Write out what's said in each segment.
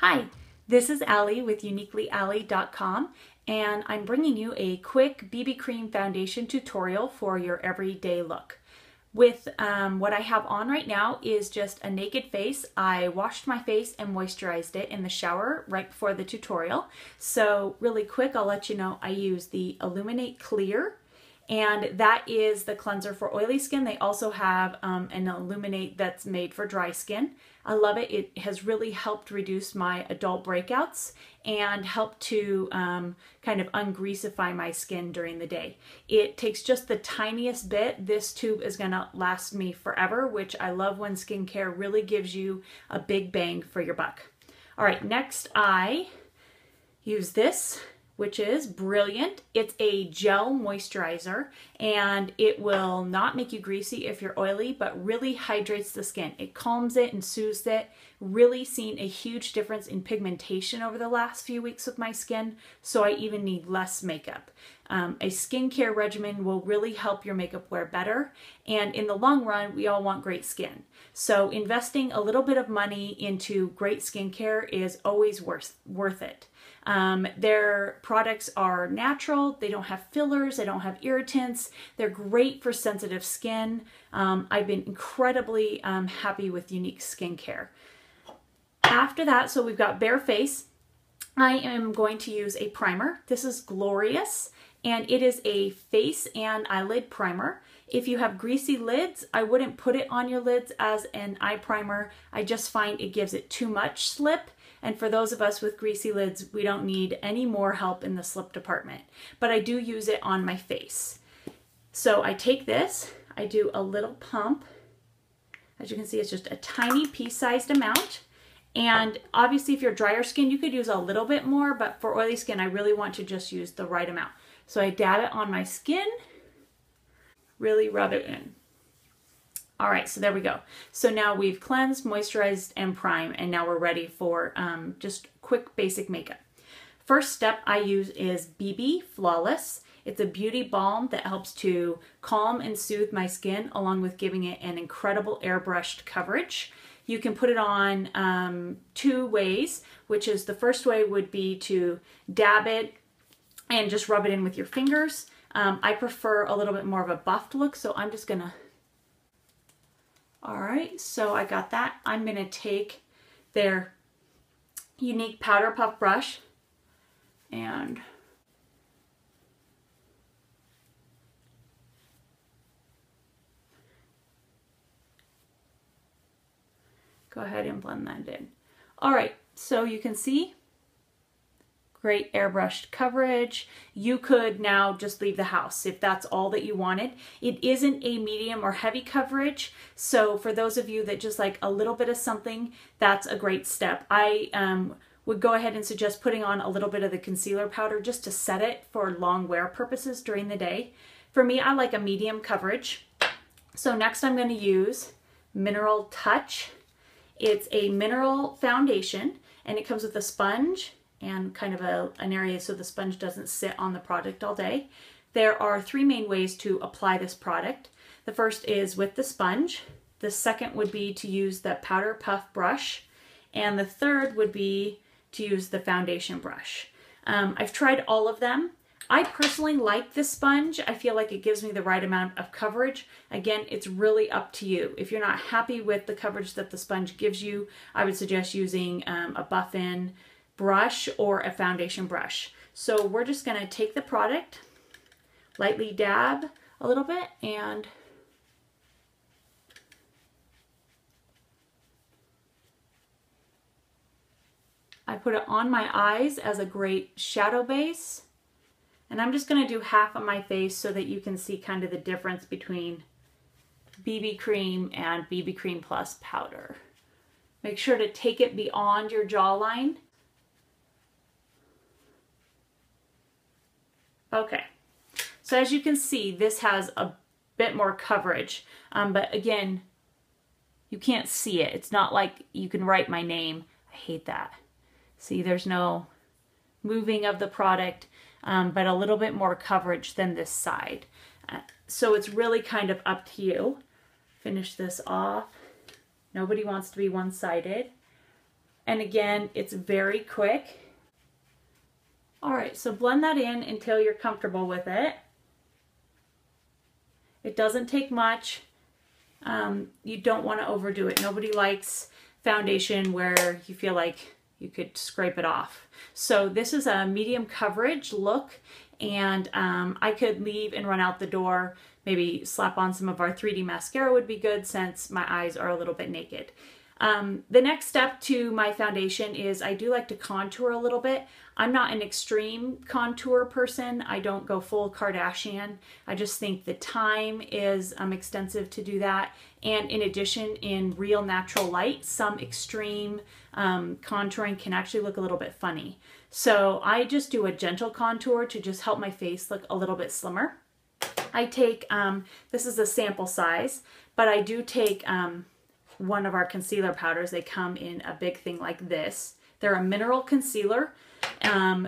Hi, this is Allie with uniquelyallie.com, and I'm bringing you a quick BB cream foundation tutorial for your everyday look. With what I have on right now is just a naked face. I washed my face and moisturized it in the shower right before the tutorial. So really quick, I'll let you know I use the Illuminate Clear, and that is the cleanser for oily skin. They also have an Illuminate that's made for dry skin. I love it. It has really helped reduce my adult breakouts and helped to kind of ungreasify my skin during the day. It takes just the tiniest bit. This tube is gonna last me forever, which I love when skincare really gives you a big bang for your buck. All right, next I use this, which is brilliant. It's a gel moisturizer, and it will not make you greasy if you're oily, but really hydrates the skin. It calms it and soothes it. Really seen a huge difference in pigmentation over the last few weeks with my skin, so I even need less makeup. A skincare regimen will really help your makeup wear better, and in the long run, we all want great skin. So investing a little bit of money into great skincare is always worth it. Their products are natural, they don't have fillers, they don't have irritants, they're great for sensitive skin. I've been incredibly happy with Younique skincare. After that, so we've got bare face, I am going to use a primer. This is Glorious, and it is a face and eyelid primer. If you have greasy lids, I wouldn't put it on your lids as an eye primer. I just find it gives it too much slip. And for those of us with greasy lids, we don't need any more help in the slip department. But I do use it on my face. So I take this, I do a little pump. As you can see, it's just a tiny pea-sized amount. And obviously, if you're drier skin, you could use a little bit more, but for oily skin, I really want to just use the right amount. So I dab it on my skin, really rub it in. All right, so there we go. So now we've cleansed, moisturized, and primed, and now we're ready for just quick basic makeup. First step I use is BB Flawless. It's a beauty balm that helps to calm and soothe my skin, along with giving it an incredible airbrushed coverage. You can put it on two ways, which is the first way would be to dab it and just rub it in with your fingers. I prefer a little bit more of a buffed look, so I'm just gonna. All right, so I got that. I'm gonna take their Younique Powder Puff Brush and go ahead and blend that in. All right, so you can see great airbrushed coverage. You could now just leave the house if that's all that you wanted. It isn't a medium or heavy coverage, so for those of you that just like a little bit of something, that's a great step. I would go ahead and suggest putting on a little bit of the concealer powder just to set it for long wear purposes during the day. For me, I like a medium coverage. So next I'm going to use Mineral Touch. It's a mineral foundation, and it comes with a sponge and kind of an area so the sponge doesn't sit on the product all day. There are three main ways to apply this product. The first is with the sponge. The second would be to use the powder puff brush. And the third would be to use the foundation brush. I've tried all of them. I personally like this sponge. I feel like it gives me the right amount of coverage. Again, it's really up to you. If you're not happy with the coverage that the sponge gives you, I would suggest using a buff-in brush or a foundation brush. So we're just going to take the product, lightly dab a little bit, and I put it on my eyes as a great shadow base. And I'm just going to do half of my face so that you can see kind of the difference between BB cream and BB cream plus powder. Make sure to take it beyond your jawline. Okay, so as you can see, this has a bit more coverage, but again, you can't see it. It's not like you can write my name. I hate that. See, there's no moving of the product, but a little bit more coverage than this side. So it's really kind of up to you. Finish this off. Nobody wants to be one-sided. And again, it's very quick. All right, so blend that in until you're comfortable with it. It doesn't take much. You don't want to overdo it. Nobody likes foundation where you feel like you could scrape it off. So this is a medium coverage look, and I could leave and run out the door. Maybe slap on some of our 3D mascara would be good since my eyes are a little bit naked. The next step to my foundation is I do like to contour a little bit. I'm not an extreme contour person. I don't go full Kardashian. I just think the time is extensive to do that. And in addition, in real natural light, some extreme contouring can actually look a little bit funny. So I just do a gentle contour to just help my face look a little bit slimmer. I take, this is a sample size, but I do take one of our concealer powders. They come in a big thing like this. They're a mineral concealer.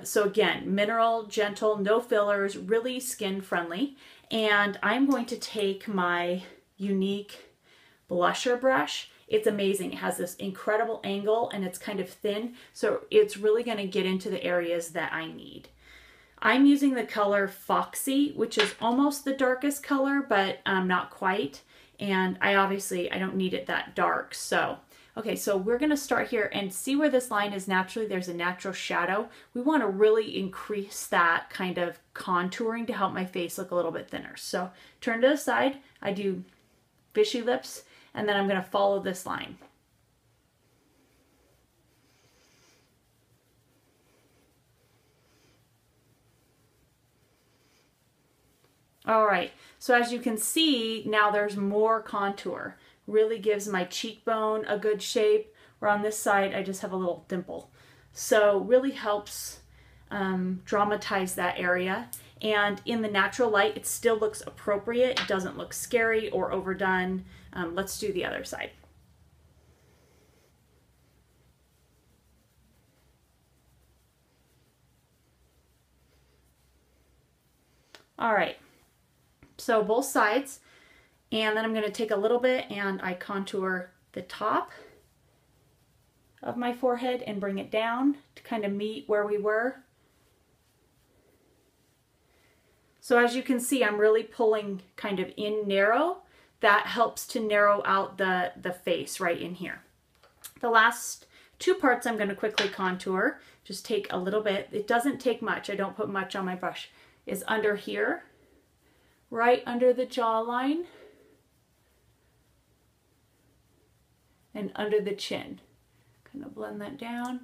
So again, mineral, gentle, no fillers, really skin friendly. And I'm going to take my Younique blusher brush. It's amazing. It has this incredible angle and it's kind of thin. So it's really going to get into the areas that I need. I'm using the color Foxy, which is almost the darkest color, but not quite. And I don't need it that dark. So, okay, so we're gonna start here and see where this line is naturally. There's a natural shadow. We wanna really increase that kind of contouring to help my face look a little bit thinner. So turn to the side, I do fishy lips, and then I'm gonna follow this line. All right, so as you can see, now there's more contour. Really gives my cheekbone a good shape, where on this side, I just have a little dimple. So really helps dramatize that area. And in the natural light, it still looks appropriate. It doesn't look scary or overdone. Let's do the other side. All right. So both sides, and then I'm going to take a little bit and I contour the top of my forehead and bring it down to kind of meet where we were. So as you can see, I'm really pulling kind of in narrow. That helps to narrow out the face right in here. The last two parts I'm going to quickly contour. Just take a little bit. It doesn't take much. I don't put much on my brush. Is under here. Right under the jawline and under the chin. Kind of blend that down.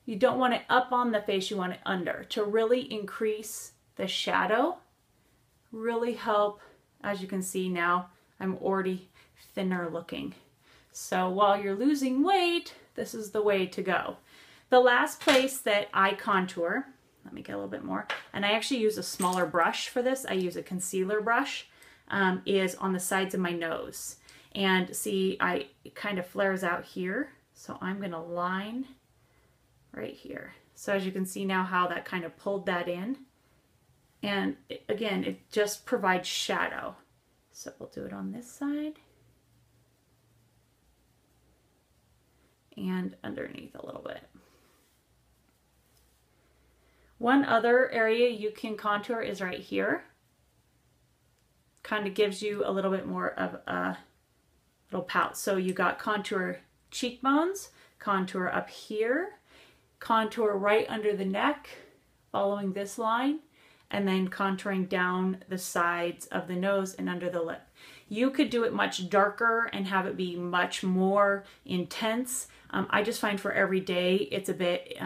You don't want it up on the face, you want it under to really increase the shadow. Really help. As you can see now, I'm already thinner looking. So while you're losing weight, this is the way to go. The last place that I contour, let me get a little bit more. And I actually use a smaller brush for this. I use a concealer brush, is on the sides of my nose. And see, it kind of flares out here. So I'm gonna line right here. So as you can see now how that kind of pulled that in. And again, it just provides shadow. So we'll do it on this side. And underneath a little bit. One other area you can contour is right here. Kind of gives you a little bit more of a little pout. So you got contour cheekbones, contour up here, contour right under the neck, following this line, and then contouring down the sides of the nose and under the lip. You could do it much darker and have it be much more intense. I just find for every day it's a bit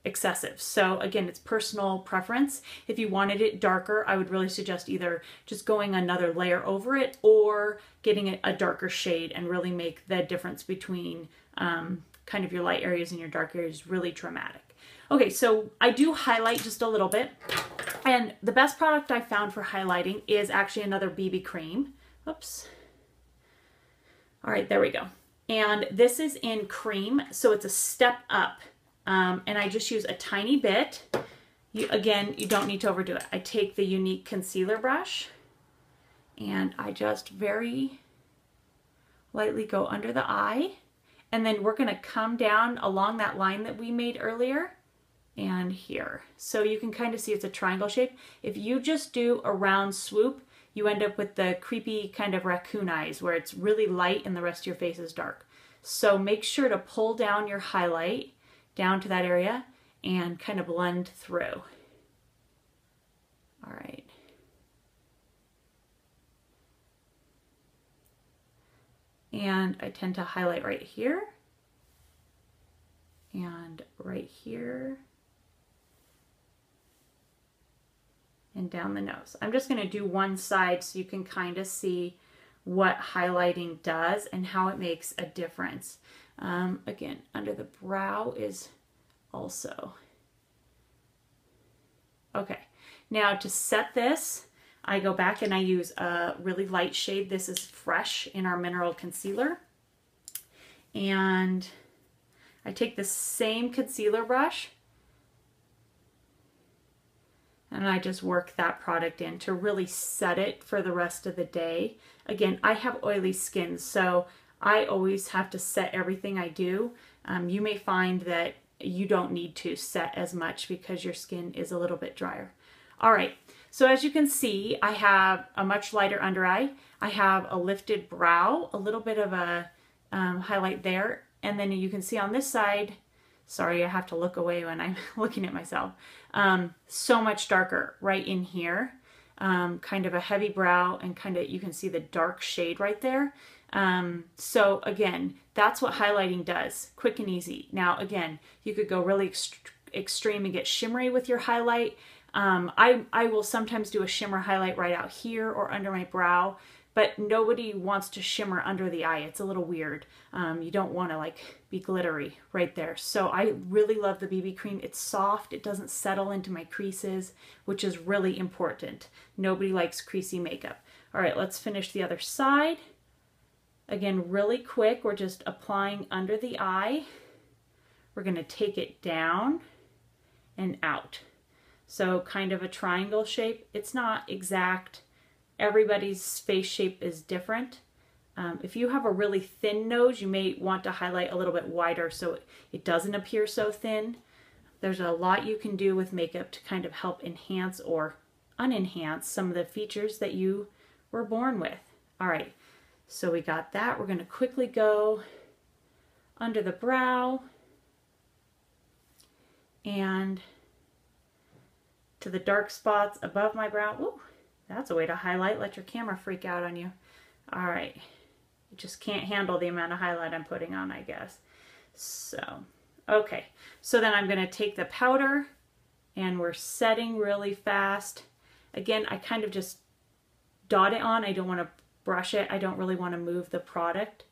excessive. So again, it's personal preference. If you wanted it darker, I would really suggest either just going another layer over it or getting a darker shade and really make the difference between kind of your light areas and your dark areas really dramatic. Okay, so I do highlight just a little bit. And the best product I found for highlighting is actually another BB cream. Oops. All right, there we go. And this is in cream, so it's a step up. And I just use a tiny bit. Again, you don't need to overdo it. I take the Younique concealer brush and I just very lightly go under the eye. And then we're gonna come down along that line that we made earlier and here. So you can kind of see it's a triangle shape. If you just do a round swoop, you end up with the creepy kind of raccoon eyes where it's really light and the rest of your face is dark. So make sure to pull down your highlight down to that area and kind of blend through. All right. And I tend to highlight right here and right here and down the nose. I'm just going to do one side so you can kind of see what highlighting does and how it makes a difference. Again, under the brow is also. Okay, now to set this, I go back and I use a really light shade. This is Fresh in our Mineral Concealer. And I take the same concealer brush and I just work that product in to really set it for the rest of the day. Again, I have oily skin, so I always have to set everything I do. You may find that you don't need to set as much because your skin is a little bit drier. All right, so as you can see, I have a much lighter under eye. I have a lifted brow, a little bit of a highlight there. And then you can see on this side, sorry, I have to look away when I'm looking at myself, so much darker right in here. Kind of a heavy brow and kind of, you can see the dark shade right there. So again, that's what highlighting does, quick and easy. Now, again, you could go really extreme and get shimmery with your highlight. I will sometimes do a shimmer highlight right out here or under my brow, but nobody wants to shimmer under the eye. It's a little weird. You don't want to like be glittery right there. So I really love the BB cream. It's soft. It doesn't settle into my creases, which is really important. Nobody likes creasy makeup. All right, let's finish the other side. Again, really quick, we're just applying under the eye. We're going to take it down and out. So kind of a triangle shape. It's not exact. Everybody's face shape is different. If you have a really thin nose, you may want to highlight a little bit wider so it doesn't appear so thin. There's a lot you can do with makeup to kind of help enhance or unenhance some of the features that you were born with. All right, so we got that. We're going to quickly go under the brow and to the dark spots above my brow. Ooh, that's a way to highlight. Let your camera freak out on you. All right. You just can't handle the amount of highlight I'm putting on, I guess. So, okay. So then I'm going to take the powder and we're setting really fast. Again, I kind of just dot it on. I don't want to brush it. I don't really want to move the product.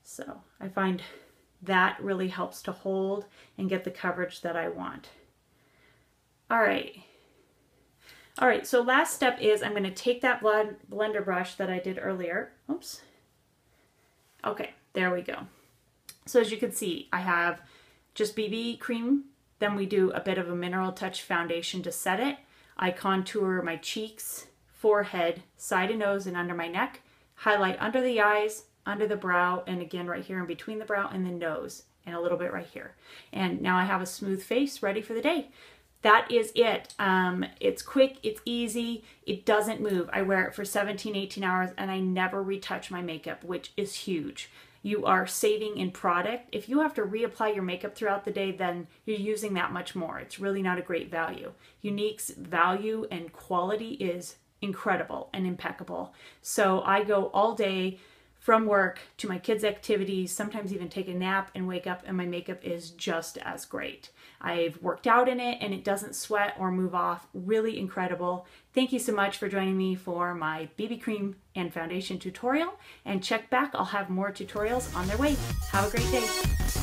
So I find that really helps to hold and get the coverage that I want. All right. All right, so last step is I'm going to take that blender brush that I did earlier. Oops. Okay, there we go. So as you can see, I have just BB cream. Then we do a bit of a Mineral Touch foundation to set it. I contour my cheeks, forehead, side of nose, and under my neck. Highlight under the eyes, under the brow, and again right here in between the brow and the nose, and a little bit right here. And now I have a smooth face ready for the day. That is it. It's quick, it's easy, it doesn't move. I wear it for 17, 18 hours and I never retouch my makeup, which is huge. You are saving in product. If you have to reapply your makeup throughout the day, then you're using that much more. It's really not a great value. Younique's value and quality is incredible and impeccable. So I go all day from work to my kids' activities, sometimes even take a nap and wake up and my makeup is just as great. I've worked out in it and it doesn't sweat or move off. Really incredible. Thank you so much for joining me for my BB cream and foundation tutorial, and check back. I'll have more tutorials on their way. Have a great day.